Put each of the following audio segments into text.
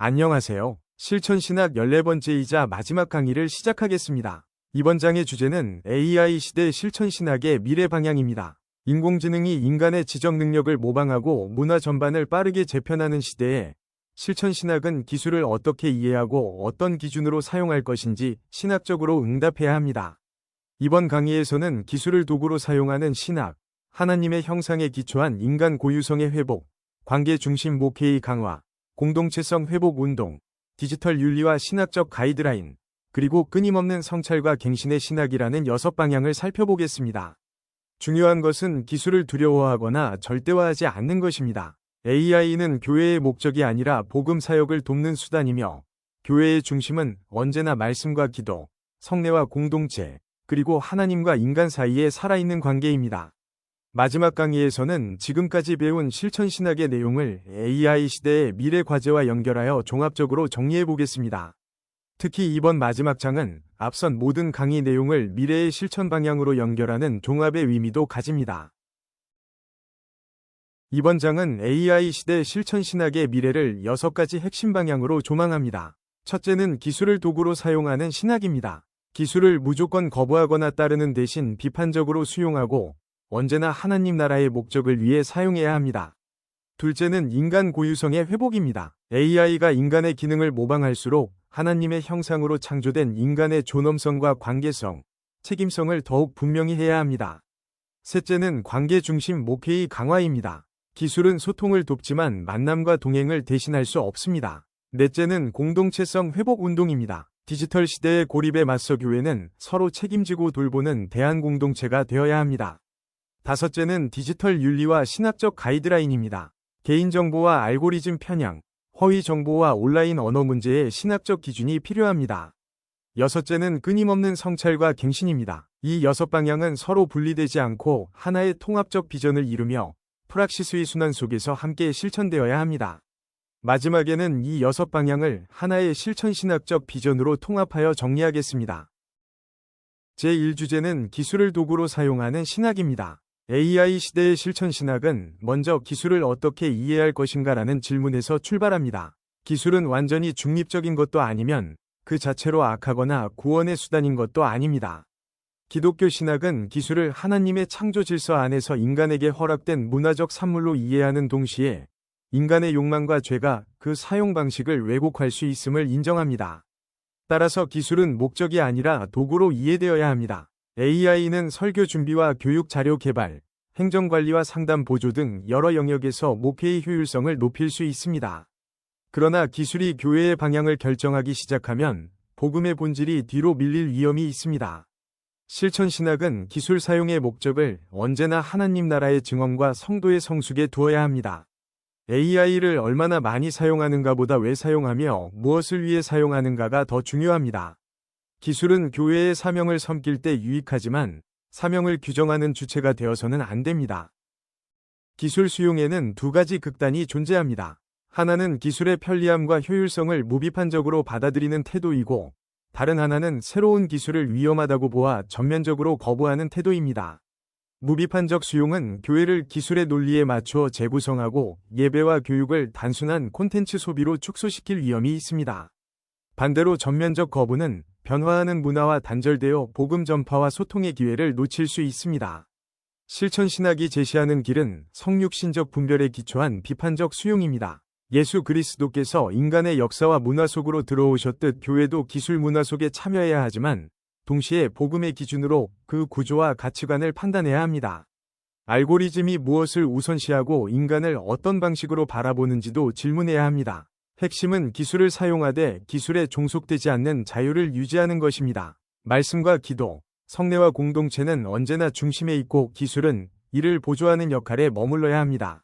안녕하세요. 실천신학 14번째이자 마지막 강의를 시작하겠습니다. 이번 장의 주제는 AI 시대 실천신학의 미래 방향입니다. 인공지능이 인간의 지적 능력을 모방하고 문화 전반을 빠르게 재편하는 시대에 실천신학은 기술을 어떻게 이해하고 어떤 기준으로 사용할 것인지 신학적으로 응답해야 합니다. 이번 강의에서는 기술을 도구로 사용하는 신학, 하나님의 형상에 기초한 인간 고유성의 회복, 관계 중심 목회의 강화, 공동체성 회복 운동, 디지털 윤리와 신학적 가이드라인, 그리고 끊임없는 성찰과 갱신의 신학이라는 6방향을 살펴보겠습니다. 중요한 것은 기술을 두려워하거나 절대화하지 않는 것입니다. AI는 교회의 목적이 아니라 복음 사역을 돕는 수단이며, 교회의 중심은 언제나 말씀과 기도, 성례와 공동체, 그리고 하나님과 인간 사이에 살아있는 관계입니다. 마지막 강의에서는 지금까지 배운 실천신학의 내용을 AI 시대의 미래 과제와 연결하여 종합적으로 정리해 보겠습니다. 특히 이번 마지막 장은 앞선 모든 강의 내용을 미래의 실천 방향으로 연결하는 종합의 의미도 가집니다. 이번 장은 AI 시대 실천신학의 미래를 6가지 핵심 방향으로 조망합니다. 첫째는 기술을 도구로 사용하는 신학입니다. 기술을 무조건 거부하거나 따르는 대신 비판적으로 수용하고 언제나 하나님 나라의 목적을 위해 사용해야 합니다. 둘째는 인간 고유성의 회복입니다. AI가 인간의 기능을 모방할수록 하나님의 형상으로 창조된 인간의 존엄성과 관계성, 책임성을 더욱 분명히 해야 합니다. 셋째는 관계 중심 목회의 강화입니다. 기술은 소통을 돕지만 만남과 동행을 대신할 수 없습니다. 넷째는 공동체성 회복 운동입니다. 디지털 시대의 고립에 맞서 교회는 서로 책임지고 돌보는 대안 공동체가 되어야 합니다. 다섯째는 디지털 윤리와 신학적 가이드라인입니다. 개인정보와 알고리즘 편향, 허위 정보와 온라인 언어 문제의 신학적 기준이 필요합니다. 여섯째는 끊임없는 성찰과 갱신입니다. 이 6방향은 서로 분리되지 않고 하나의 통합적 비전을 이루며 프락시스의 순환 속에서 함께 실천되어야 합니다. 마지막에는 이 6방향을 하나의 실천신학적 비전으로 통합하여 정리하겠습니다. 제1주제는 기술을 도구로 사용하는 신학입니다. AI 시대의 실천신학은 먼저 기술을 어떻게 이해할 것인가라는 질문에서 출발합니다. 기술은 완전히 중립적인 것도 아니면 그 자체로 악하거나 구원의 수단인 것도 아닙니다. 기독교 신학은 기술을 하나님의 창조 질서 안에서 인간에게 허락된 문화적 산물로 이해하는 동시에 인간의 욕망과 죄가 그 사용 방식을 왜곡할 수 있음을 인정합니다. 따라서 기술은 목적이 아니라 도구로 이해되어야 합니다. AI는 설교 준비와 교육 자료 개발, 행정관리와 상담 보조 등 여러 영역에서 목회의 효율성을 높일 수 있습니다. 그러나 기술이 교회의 방향을 결정하기 시작하면 복음의 본질이 뒤로 밀릴 위험이 있습니다. 실천신학은 기술 사용의 목적을 언제나 하나님 나라의 증언과 성도의 성숙에 두어야 합니다. AI를 얼마나 많이 사용하는가 보다 왜 사용하며 무엇을 위해 사용하는가가 더 중요합니다. 기술은 교회의 사명을 섬길 때 유익하지만 사명을 규정하는 주체가 되어서는 안 됩니다. 기술 수용에는 2가지 극단이 존재합니다. 하나는 기술의 편리함과 효율성을 무비판적으로 받아들이는 태도이고, 다른 하나는 새로운 기술을 위험하다고 보아 전면적으로 거부하는 태도입니다. 무비판적 수용은 교회를 기술의 논리에 맞추어 재구성하고 예배와 교육을 단순한 콘텐츠 소비로 축소시킬 위험이 있습니다. 반대로 전면적 거부는 변화하는 문화와 단절되어 복음 전파와 소통의 기회를 놓칠 수 있습니다. 실천신학이 제시하는 길은 성육신적 분별에 기초한 비판적 수용입니다. 예수 그리스도께서 인간의 역사와 문화 속으로 들어오셨듯 교회도 기술 문화 속에 참여해야 하지만 동시에 복음의 기준으로 그 구조와 가치관을 판단해야 합니다. 알고리즘이 무엇을 우선시하고 인간을 어떤 방식으로 바라보는지도 질문해야 합니다. 핵심은 기술을 사용하되 기술에 종속되지 않는 자유를 유지하는 것입니다. 말씀과 기도, 성례와 공동체는 언제나 중심에 있고 기술은 이를 보조하는 역할에 머물러야 합니다.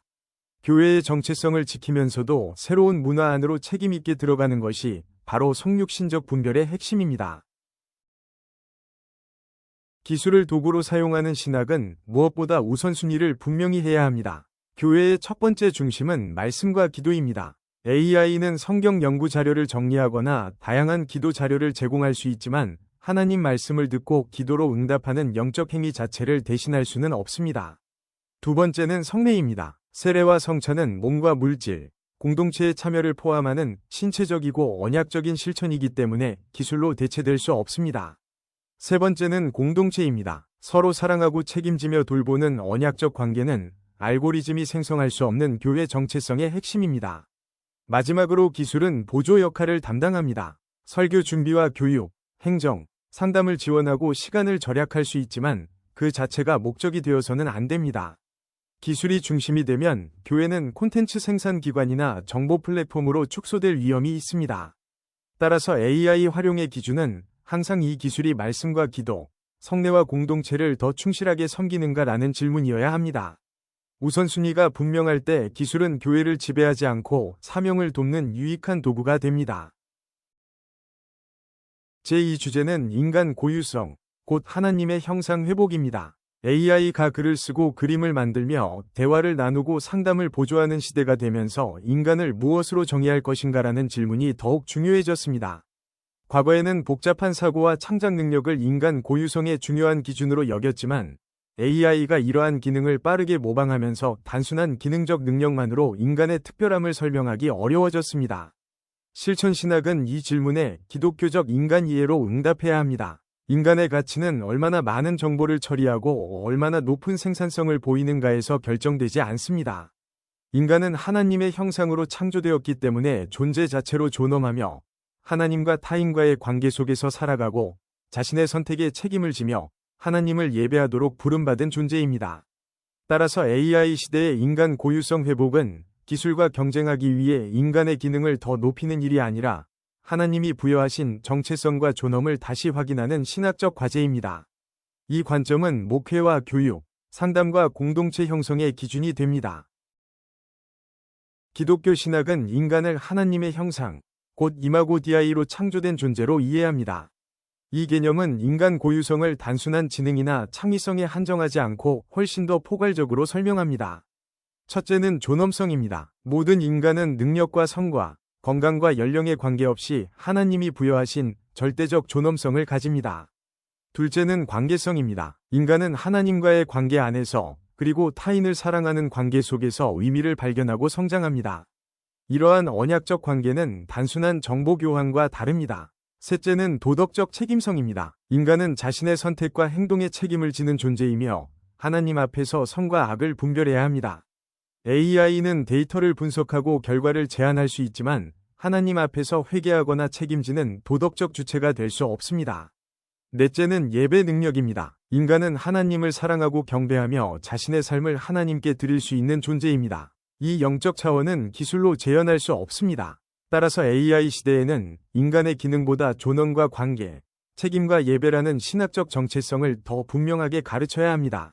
교회의 정체성을 지키면서도 새로운 문화 안으로 책임있게 들어가는 것이 바로 성육신적 분별의 핵심입니다. 기술을 도구로 사용하는 신학은 무엇보다 우선순위를 분명히 해야 합니다. 교회의 첫 번째 중심은 말씀과 기도입니다. AI는 성경 연구 자료를 정리하거나 다양한 기도 자료를 제공할 수 있지만 하나님 말씀을 듣고 기도로 응답하는 영적 행위 자체를 대신할 수는 없습니다. 두 번째는 성례입니다. 세례와 성찬은 몸과 물질, 공동체의 참여를 포함하는 신체적이고 언약적인 실천이기 때문에 기술로 대체될 수 없습니다. 세 번째는 공동체입니다. 서로 사랑하고 책임지며 돌보는 언약적 관계는 알고리즘이 생성할 수 없는 교회 정체성의 핵심입니다. 마지막으로 기술은 보조 역할을 담당합니다. 설교 준비와 교육, 행정, 상담을 지원하고 시간을 절약할 수 있지만 그 자체가 목적이 되어서는 안 됩니다. 기술이 중심이 되면 교회는 콘텐츠 생산 기관이나 정보 플랫폼으로 축소될 위험이 있습니다. 따라서 AI 활용의 기준은 항상 이 기술이 말씀과 기도, 성례와 공동체를 더 충실하게 섬기는가라는 질문이어야 합니다. 우선순위가 분명할 때 기술은 교회를 지배하지 않고 사명을 돕는 유익한 도구가 됩니다. 제2주제는 인간 고유성, 곧 하나님의 형상 회복입니다. AI가 글을 쓰고 그림을 만들며 대화를 나누고 상담을 보조하는 시대가 되면서 인간을 무엇으로 정의할 것인가라는 질문이 더욱 중요해졌습니다. 과거에는 복잡한 사고와 창작 능력을 인간 고유성의 중요한 기준으로 여겼지만 AI가 이러한 기능을 빠르게 모방하면서 단순한 기능적 능력만으로 인간의 특별함을 설명하기 어려워졌습니다. 실천신학은 이 질문에 기독교적 인간 이해로 응답해야 합니다. 인간의 가치는 얼마나 많은 정보를 처리하고 얼마나 높은 생산성을 보이는가에서 결정되지 않습니다. 인간은 하나님의 형상으로 창조되었기 때문에 존재 자체로 존엄하며 하나님과 타인과의 관계 속에서 살아가고 자신의 선택에 책임을 지며 하나님을 예배하도록 부름받은 존재입니다. 따라서 AI 시대의 인간 고유성 회복은 기술과 경쟁하기 위해 인간의 기능을 더 높이는 일이 아니라 하나님이 부여하신 정체성과 존엄을 다시 확인하는 신학적 과제입니다. 이 관점은 목회와 교육, 상담과 공동체 형성의 기준이 됩니다. 기독교 신학은 인간을 하나님의 형상, 곧 이마고 디아이로 창조된 존재로 이해합니다. 이 개념은 인간 고유성을 단순한 지능이나 창의성에 한정하지 않고 훨씬 더 포괄적으로 설명합니다. 첫째는 존엄성입니다. 모든 인간은 능력과 성과, 건강과 연령에 관계없이 하나님이 부여하신 절대적 존엄성을 가집니다. 둘째는 관계성입니다. 인간은 하나님과의 관계 안에서 그리고 타인을 사랑하는 관계 속에서 의미를 발견하고 성장합니다. 이러한 언약적 관계는 단순한 정보 교환과 다릅니다. 셋째는 도덕적 책임성입니다. 인간은 자신의 선택과 행동에 책임을 지는 존재이며 하나님 앞에서 선과 악을 분별해야 합니다. AI는 데이터를 분석하고 결과를 제안할 수 있지만 하나님 앞에서 회개하거나 책임지는 도덕적 주체가 될 수 없습니다. 넷째는 예배 능력입니다. 인간은 하나님을 사랑하고 경배하며 자신의 삶을 하나님께 드릴 수 있는 존재입니다. 이 영적 차원은 기술로 재현할 수 없습니다. 따라서 AI 시대에는 인간의 기능보다 존엄과 관계, 책임과 예배라는 신학적 정체성을 더 분명하게 가르쳐야 합니다.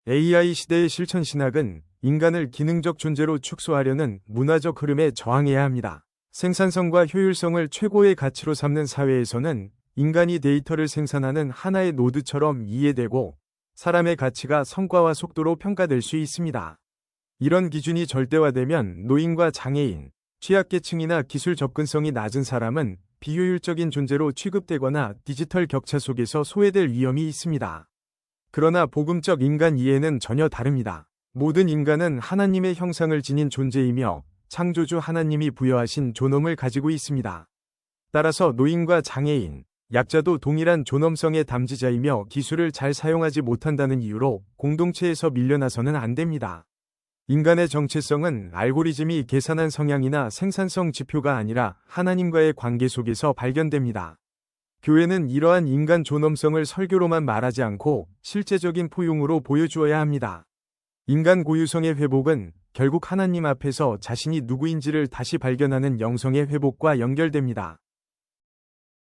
AI 시대의 실천신학은 인간을 기능적 존재로 축소하려는 문화적 흐름에 저항해야 합니다. 생산성과 효율성을 최고의 가치로 삼는 사회에서는 인간이 데이터를 생산하는 하나의 노드처럼 이해되고 사람의 가치가 성과와 속도로 평가될 수 있습니다. 이런 기준이 절대화되면 노인과 장애인, 취약계층이나 기술 접근성이 낮은 사람은 비효율적인 존재로 취급되거나 디지털 격차 속에서 소외될 위험이 있습니다. 그러나 복음적 인간 이해는 전혀 다릅니다. 모든 인간은 하나님의 형상을 지닌 존재이며 창조주 하나님이 부여하신 존엄을 가지고 있습니다. 따라서 노인과 장애인, 약자도 동일한 존엄성의 담지자이며 기술을 잘 사용하지 못한다는 이유로 공동체에서 밀려나서는 안 됩니다. 인간의 정체성은 알고리즘이 계산한 성향이나 생산성 지표가 아니라 하나님과의 관계 속에서 발견됩니다. 교회는 이러한 인간 존엄성을 설교로만 말하지 않고 실제적인 포용으로 보여주어야 합니다. 인간 고유성의 회복은 결국 하나님 앞에서 자신이 누구인지를 다시 발견하는 영성의 회복과 연결됩니다.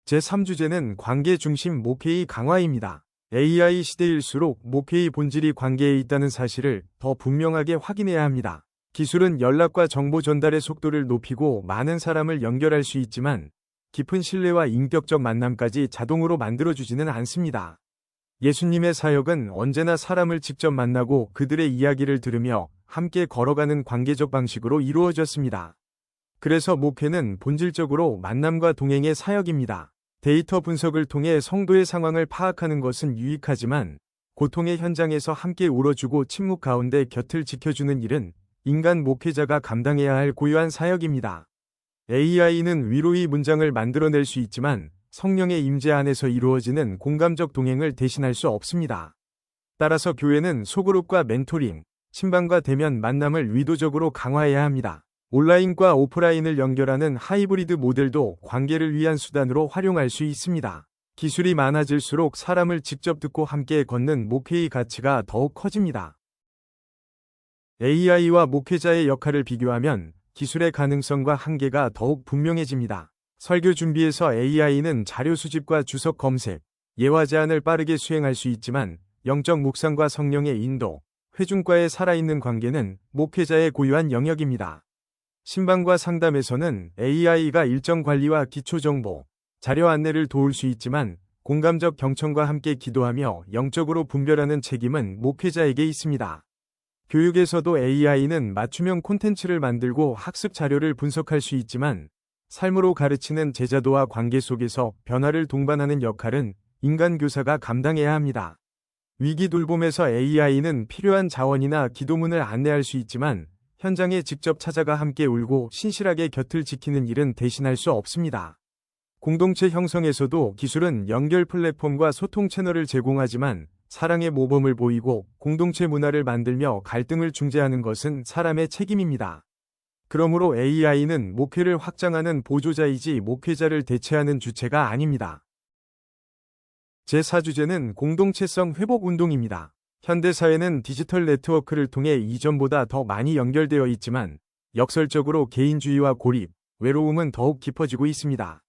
제3주제는 관계 중심 목회의 강화입니다. AI 시대일수록 목회의 본질이 관계에 있다는 사실을 더 분명하게 확인해야 합니다. 기술은 연락과 정보 전달의 속도를 높이고 많은 사람을 연결할 수 있지만 깊은 신뢰와 인격적 만남까지 자동으로 만들어주지는 않습니다. 예수님의 사역은 언제나 사람을 직접 만나고 그들의 이야기를 들으며 함께 걸어가는 관계적 방식으로 이루어졌습니다. 그래서 목회는 본질적으로 만남과 동행의 사역입니다. 데이터 분석을 통해 성도의 상황을 파악하는 것은 유익하지만 고통의 현장에서 함께 울어주고 침묵 가운데 곁을 지켜주는 일은 인간 목회자가 감당해야 할 고유한 사역입니다. AI는 위로의 문장을 만들어낼 수 있지만 성령의 임재 안에서 이루어지는 공감적 동행을 대신할 수 없습니다. 따라서 교회는 소그룹과 멘토링, 신방과 대면 만남을 의도적으로 강화해야 합니다. 온라인과 오프라인을 연결하는 하이브리드 모델도 관계를 위한 수단으로 활용할 수 있습니다. 기술이 많아질수록 사람을 직접 듣고 함께 걷는 목회의 가치가 더욱 커집니다. AI와 목회자의 역할을 비교하면 기술의 가능성과 한계가 더욱 분명해집니다. 설교 준비에서 AI는 자료 수집과 주석 검색, 예화 제안을 빠르게 수행할 수 있지만 영적 묵상과 성령의 인도, 회중과의 살아있는 관계는 목회자의 고유한 영역입니다. 신방과 상담에서는 AI가 일정 관리와 기초 정보, 자료 안내를 도울 수 있지만 공감적 경청과 함께 기도하며 영적으로 분별하는 책임은 목회자에게 있습니다. 교육에서도 AI는 맞춤형 콘텐츠를 만들고 학습 자료를 분석할 수 있지만 삶으로 가르치는 제자도와 관계 속에서 변화를 동반하는 역할은 인간 교사가 감당해야 합니다. 위기 돌봄에서 AI는 필요한 자원이나 기도문을 안내할 수 있지만 현장에 직접 찾아가 함께 울고 신실하게 곁을 지키는 일은 대신할 수 없습니다. 공동체 형성에서도 기술은 연결 플랫폼과 소통 채널을 제공하지만 사랑의 모범을 보이고 공동체 문화를 만들며 갈등을 중재하는 것은 사람의 책임입니다. 그러므로 AI는 목회를 확장하는 보조자이지 목회자를 대체하는 주체가 아닙니다. 제4주제는 공동체성 회복 운동입니다. 현대사회는 디지털 네트워크를 통해 이전보다 더 많이 연결되어 있지만 역설적으로 개인주의와 고립, 외로움은 더욱 깊어지고 있습니다.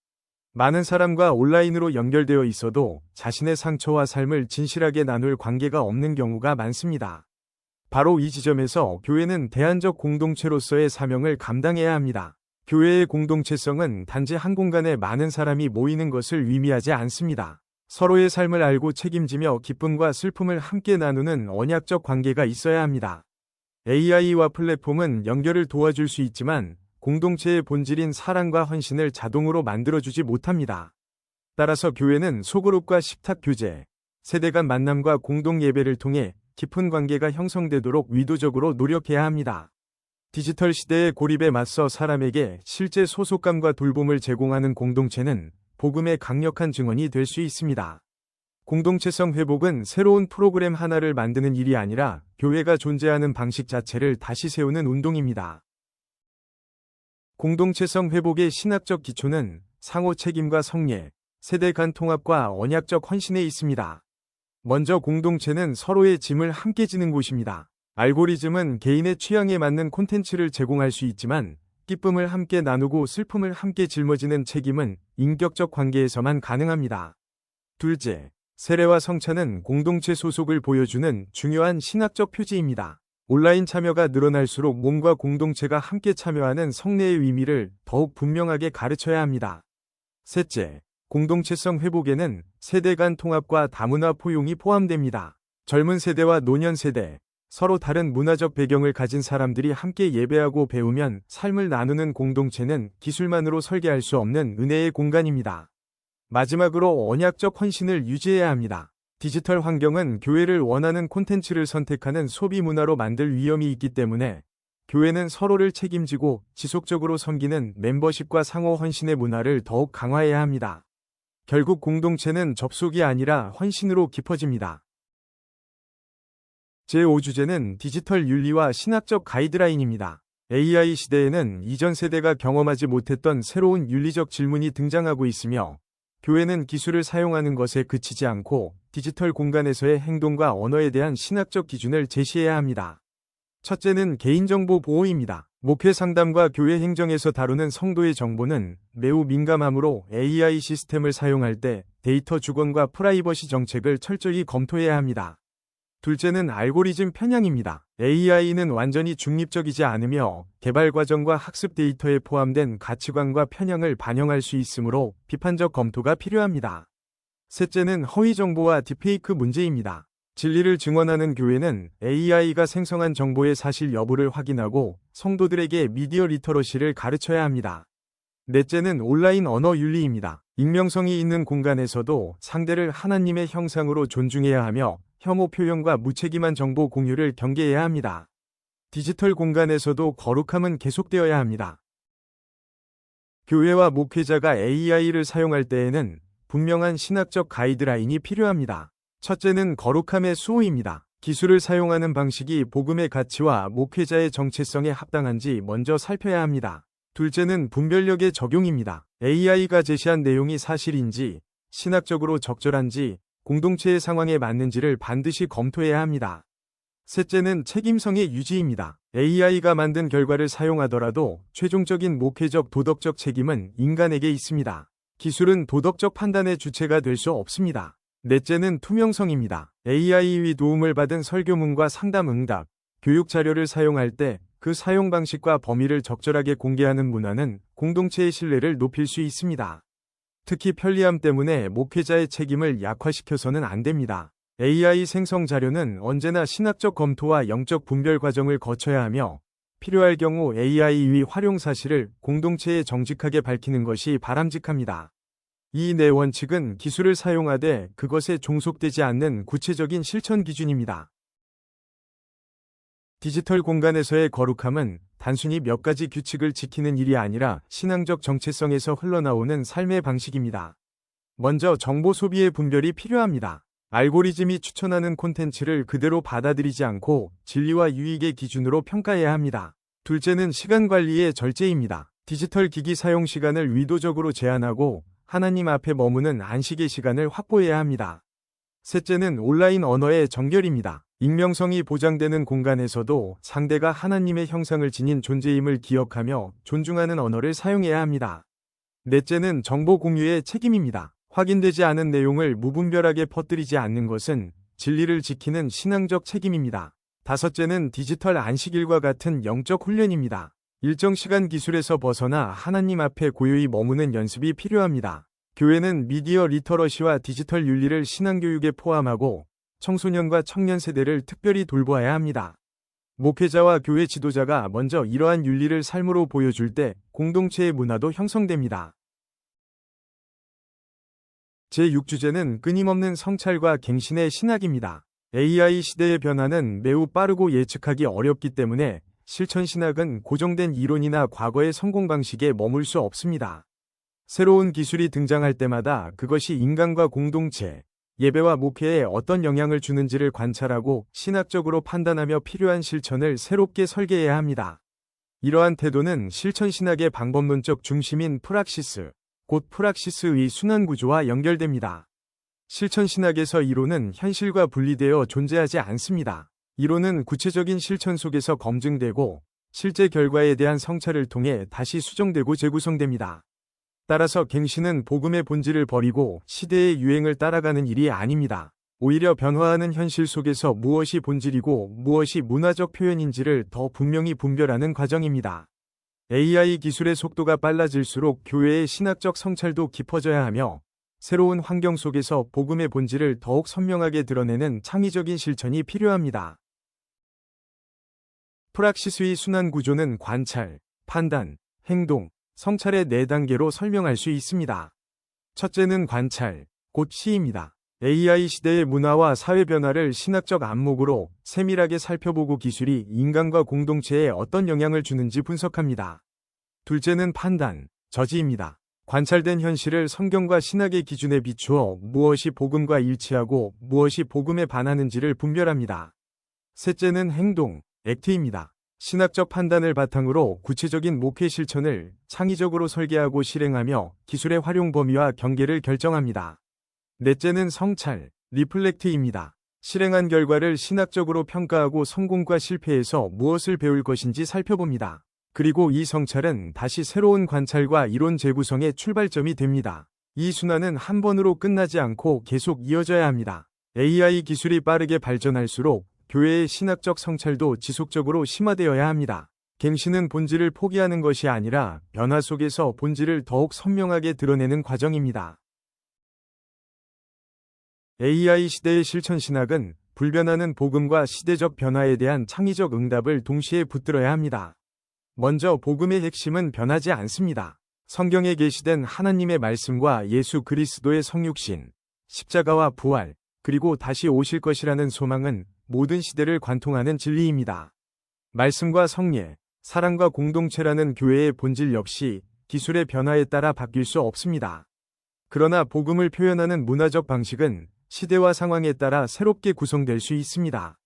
많은 사람과 온라인으로 연결되어 있어도 자신의 상처와 삶을 진실하게 나눌 관계가 없는 경우가 많습니다. 바로 이 지점에서 교회는 대안적 공동체로서의 사명을 감당해야 합니다. 교회의 공동체성은 단지 한 공간에 많은 사람이 모이는 것을 의미하지 않습니다. 서로의 삶을 알고 책임지며 기쁨과 슬픔을 함께 나누는 언약적 관계가 있어야 합니다. AI와 플랫폼은 연결을 도와줄 수 있지만 공동체의 본질인 사랑과 헌신을 자동으로 만들어주지 못합니다. 따라서 교회는 소그룹과 식탁 교제, 세대 간 만남과 공동 예배를 통해 깊은 관계가 형성되도록 의도적으로 노력해야 합니다. 디지털 시대의 고립에 맞서 사람에게 실제 소속감과 돌봄을 제공하는 공동체는 복음의 강력한 증언이 될 수 있습니다. 공동체성 회복은 새로운 프로그램 하나를 만드는 일이 아니라 교회가 존재하는 방식 자체를 다시 세우는 운동입니다. 공동체성 회복의 신학적 기초는 상호 책임과 성례, 세대 간 통합과 언약적 헌신에 있습니다. 먼저 공동체는 서로의 짐을 함께 지는 곳입니다. 알고리즘은 개인의 취향에 맞는 콘텐츠를 제공할 수 있지만 기쁨을 함께 나누고 슬픔을 함께 짊어지는 책임은 인격적 관계에서만 가능합니다. 둘째, 세례와 성찬은 공동체 소속을 보여주는 중요한 신학적 표지입니다. 온라인 참여가 늘어날수록 몸과 공동체가 함께 참여하는 성례의 의미를 더욱 분명하게 가르쳐야 합니다. 셋째, 공동체성 회복에는 세대 간 통합과 다문화 포용이 포함됩니다. 젊은 세대와 노년 세대, 서로 다른 문화적 배경을 가진 사람들이 함께 예배하고 배우면 삶을 나누는 공동체는 기술만으로 설계할 수 없는 은혜의 공간입니다. 마지막으로 언약적 헌신을 유지해야 합니다. 디지털 환경은 교회를 원하는 콘텐츠를 선택하는 소비 문화로 만들 위험이 있기 때문에 교회는 서로를 책임지고 지속적으로 섬기는 멤버십과 상호 헌신의 문화를 더욱 강화해야 합니다. 결국 공동체는 접속이 아니라 헌신으로 깊어집니다. 제5주제는 디지털 윤리와 신학적 가이드라인입니다. AI 시대에는 이전 세대가 경험하지 못했던 새로운 윤리적 질문이 등장하고 있으며 교회는 기술을 사용하는 것에 그치지 않고 디지털 공간에서의 행동과 언어에 대한 신학적 기준을 제시해야 합니다. 첫째는 개인정보 보호입니다. 목회 상담과 교회 행정에서 다루는 성도의 정보는 매우 민감하므로 AI 시스템을 사용할 때 데이터 주권과 프라이버시 정책을 철저히 검토해야 합니다. 둘째는 알고리즘 편향입니다. AI는 완전히 중립적이지 않으며 개발 과정과 학습 데이터에 포함된 가치관과 편향을 반영할 수 있으므로 비판적 검토가 필요합니다. 셋째는 허위 정보와 딥페이크 문제입니다. 진리를 증언하는 교회는 AI가 생성한 정보의 사실 여부를 확인하고 성도들에게 미디어 리터러시를 가르쳐야 합니다. 넷째는 온라인 언어 윤리입니다. 익명성이 있는 공간에서도 상대를 하나님의 형상으로 존중해야 하며 혐오 표현과 무책임한 정보 공유를 경계해야 합니다. 디지털 공간에서도 거룩함은 계속되어야 합니다. 교회와 목회자가 AI를 사용할 때에는 분명한 신학적 가이드라인이 필요합니다. 첫째는 거룩함의 수호입니다. 기술을 사용하는 방식이 복음의 가치와 목회자의 정체성에 합당한지 먼저 살펴야 합니다. 둘째는 분별력의 적용입니다. AI가 제시한 내용이 사실인지, 신학적으로 적절한지, 공동체의 상황에 맞는지를 반드시 검토해야 합니다. 셋째는 책임성의 유지입니다. AI가 만든 결과를 사용하더라도 최종적인 목회적 도덕적 책임은 인간에게 있습니다. 기술은 도덕적 판단의 주체가 될 수 없습니다. 넷째는 투명성입니다. AI의 도움을 받은 설교문과 상담 응답, 교육 자료를 사용할 때 그 사용 방식과 범위를 적절하게 공개하는 문화는 공동체의 신뢰를 높일 수 있습니다. 특히 편리함 때문에 목회자의 책임을 약화시켜서는 안 됩니다. AI 생성 자료는 언제나 신학적 검토와 영적 분별 과정을 거쳐야 하며 필요할 경우 AI의 활용 사실을 공동체에 정직하게 밝히는 것이 바람직합니다. 이 네 원칙은 기술을 사용하되 그것에 종속되지 않는 구체적인 실천 기준입니다. 디지털 공간에서의 거룩함은 단순히 몇 가지 규칙을 지키는 일이 아니라 신앙적 정체성에서 흘러나오는 삶의 방식입니다. 먼저 정보 소비의 분별이 필요합니다. 알고리즘이 추천하는 콘텐츠를 그대로 받아들이지 않고 진리와 유익의 기준으로 평가해야 합니다. 둘째는 시간 관리의 절제입니다. 디지털 기기 사용 시간을 의도적으로 제한하고 하나님 앞에 머무는 안식의 시간을 확보해야 합니다. 셋째는 온라인 언어의 정결입니다. 익명성이 보장되는 공간에서도 상대가 하나님의 형상을 지닌 존재임을 기억하며 존중하는 언어를 사용해야 합니다. 넷째는 정보 공유의 책임입니다. 확인되지 않은 내용을 무분별하게 퍼뜨리지 않는 것은 진리를 지키는 신앙적 책임입니다. 다섯째는 디지털 안식일과 같은 영적 훈련입니다. 일정 시간 기술에서 벗어나 하나님 앞에 고요히 머무는 연습이 필요합니다. 교회는 미디어 리터러시와 디지털 윤리를 신앙교육에 포함하고 청소년과 청년 세대를 특별히 돌보아야 합니다. 목회자와 교회 지도자가 먼저 이러한 윤리를 삶으로 보여줄 때 공동체의 문화도 형성됩니다. 제6주제는 끊임없는 성찰과 갱신의 신학입니다. AI 시대의 변화는 매우 빠르고 예측하기 어렵기 때문에 실천 신학은 고정된 이론이나 과거의 성공 방식에 머물 수 없습니다. 새로운 기술이 등장할 때마다 그것이 인간과 공동체, 예배와 목회에 어떤 영향을 주는지를 관찰하고 신학적으로 판단하며 필요한 실천을 새롭게 설계해야 합니다. 이러한 태도는 실천 신학의 방법론적 중심인 프락시스, 곧 프락시스의 순환 구조와 연결됩니다. 실천 신학에서 이론은 현실과 분리되어 존재하지 않습니다. 이론은 구체적인 실천 속에서 검증되고 실제 결과에 대한 성찰을 통해 다시 수정되고 재구성됩니다. 따라서 갱신은 복음의 본질을 버리고 시대의 유행을 따라가는 일이 아닙니다. 오히려 변화하는 현실 속에서 무엇이 본질이고 무엇이 문화적 표현인지를 더 분명히 분별하는 과정입니다. AI 기술의 속도가 빨라질수록 교회의 신학적 성찰도 깊어져야 하며 새로운 환경 속에서 복음의 본질을 더욱 선명하게 드러내는 창의적인 실천이 필요합니다. 프락시스의 순환 구조는 관찰, 판단, 행동, 성찰의 4단계로 설명할 수 있습니다. 첫째는 관찰, 곧 시입니다. AI 시대의 문화와 사회 변화를 신학적 안목으로 세밀하게 살펴보고 기술이 인간과 공동체에 어떤 영향을 주는지 분석합니다. 둘째는 판단, 저지입니다. 관찰된 현실을 성경과 신학의 기준에 비추어 무엇이 복음과 일치하고 무엇이 복음에 반하는지를 분별합니다. 셋째는 행동, 액트입니다. 신학적 판단을 바탕으로 구체적인 목회 실천을 창의적으로 설계하고 실행하며 기술의 활용 범위와 경계를 결정합니다. 넷째는 성찰, 리플렉트입니다. 실행한 결과를 신학적으로 평가하고 성공과 실패에서 무엇을 배울 것인지 살펴봅니다. 그리고 이 성찰은 다시 새로운 관찰과 이론 재구성의 출발점이 됩니다. 이 순환은 한 번으로 끝나지 않고 계속 이어져야 합니다. AI 기술이 빠르게 발전할수록 교회의 신학적 성찰도 지속적으로 심화되어야 합니다. 갱신은 본질을 포기하는 것이 아니라 변화 속에서 본질을 더욱 선명하게 드러내는 과정입니다. AI 시대의 실천 신학은 불변하는 복음과 시대적 변화에 대한 창의적 응답을 동시에 붙들어야 합니다. 먼저 복음의 핵심은 변하지 않습니다. 성경에 계시된 하나님의 말씀과 예수 그리스도의 성육신, 십자가와 부활, 그리고 다시 오실 것이라는 소망은 모든 시대를 관통하는 진리입니다. 말씀과 성례, 사랑과 공동체라는 교회의 본질 역시 기술의 변화에 따라 바뀔 수 없습니다. 그러나 복음을 표현하는 문화적 방식은 시대와 상황에 따라 새롭게 구성될 수 있습니다.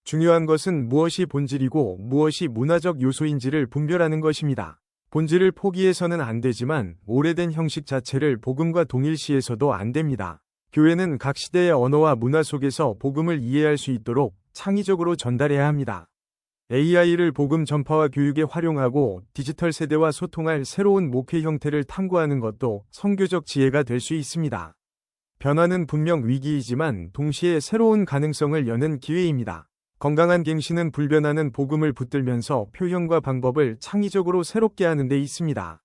중요한 것은 무엇이 본질이고 무엇이 문화적 요소인지를 분별하는 것입니다. 본질을 포기해서는 안 되지만 오래된 형식 자체를 복음과 동일시해서도 안 됩니다. 교회는 각 시대의 언어와 문화 속에서 복음을 이해할 수 있도록 창의적으로 전달해야 합니다. AI를 복음 전파와 교육에 활용하고 디지털 세대와 소통할 새로운 목회 형태를 탐구하는 것도 선교적 지혜가 될 수 있습니다. 변화는 분명 위기이지만 동시에 새로운 가능성을 여는 기회입니다. 건강한 갱신은 불변하는 복음을 붙들면서 표현과 방법을 창의적으로 새롭게 하는 데 있습니다.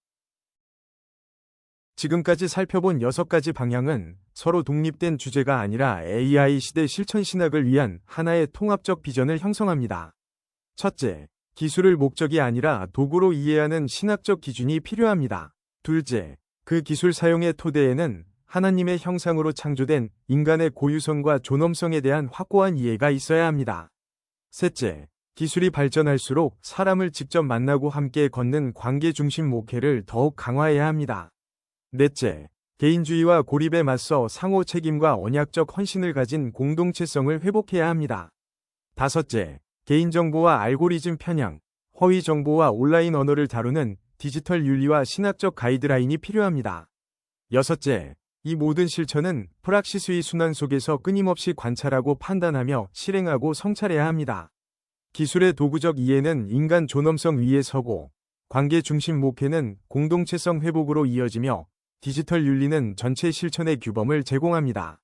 지금까지 살펴본 6가지 방향은 서로 독립된 주제가 아니라 AI 시대 실천 신학을 위한 하나의 통합적 비전을 형성합니다. 첫째, 기술을 목적이 아니라 도구로 이해하는 신학적 기준이 필요합니다. 둘째, 그 기술 사용의 토대에는 하나님의 형상으로 창조된 인간의 고유성과 존엄성에 대한 확고한 이해가 있어야 합니다. 셋째, 기술이 발전할수록 사람을 직접 만나고 함께 걷는 관계 중심 목회를 더욱 강화해야 합니다. 넷째, 개인주의와 고립에 맞서 상호 책임과 언약적 헌신을 가진 공동체성을 회복해야 합니다. 다섯째, 개인정보와 알고리즘 편향, 허위 정보와 온라인 언어를 다루는 디지털 윤리와 신학적 가이드라인이 필요합니다. 여섯째, 이 모든 실천은 프락시스의 순환 속에서 끊임없이 관찰하고 판단하며 실행하고 성찰해야 합니다. 기술의 도구적 이해는 인간 존엄성 위에 서고, 관계 중심 목회는 공동체성 회복으로 이어지며 디지털 윤리는 전체 실천의 규범을 제공합니다.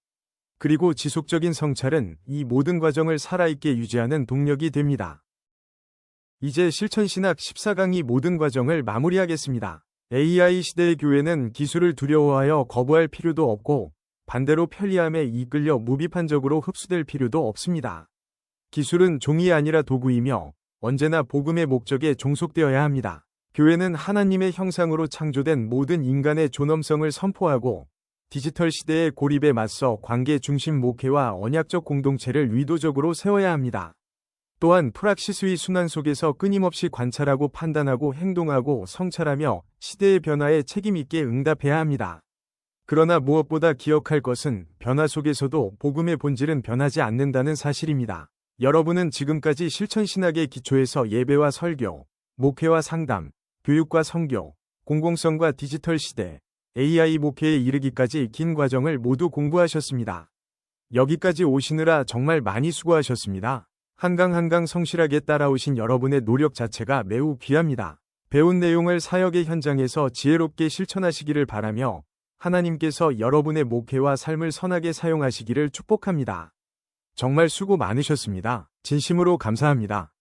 그리고 지속적인 성찰은 이 모든 과정을 살아있게 유지하는 동력이 됩니다. 이제 실천신학 14강의 모든 과정을 마무리하겠습니다. AI 시대의 교회는 기술을 두려워하여 거부할 필요도 없고 반대로 편리함에 이끌려 무비판적으로 흡수될 필요도 없습니다. 기술은 종이 아니라 도구이며 언제나 복음의 목적에 종속되어야 합니다. 교회는 하나님의 형상으로 창조된 모든 인간의 존엄성을 선포하고 디지털 시대의 고립에 맞서 관계 중심 목회와 언약적 공동체를 의도적으로 세워야 합니다. 또한 프락시스의 순환 속에서 끊임없이 관찰하고 판단하고 행동하고 성찰하며 시대의 변화에 책임있게 응답해야 합니다. 그러나 무엇보다 기억할 것은 변화 속에서도 복음의 본질은 변하지 않는다는 사실입니다. 여러분은 지금까지 실천신학의 기초에서 예배와 설교, 목회와 상담, 교육과 선교, 공공성과 디지털 시대, AI 목회에 이르기까지 긴 과정을 모두 공부하셨습니다. 여기까지 오시느라 정말 많이 수고하셨습니다. 한강 한강 성실하게 따라오신 여러분의 노력 자체가 매우 귀합니다. 배운 내용을 사역의 현장에서 지혜롭게 실천하시기를 바라며 하나님께서 여러분의 목회와 삶을 선하게 사용하시기를 축복합니다. 정말 수고 많으셨습니다. 진심으로 감사합니다.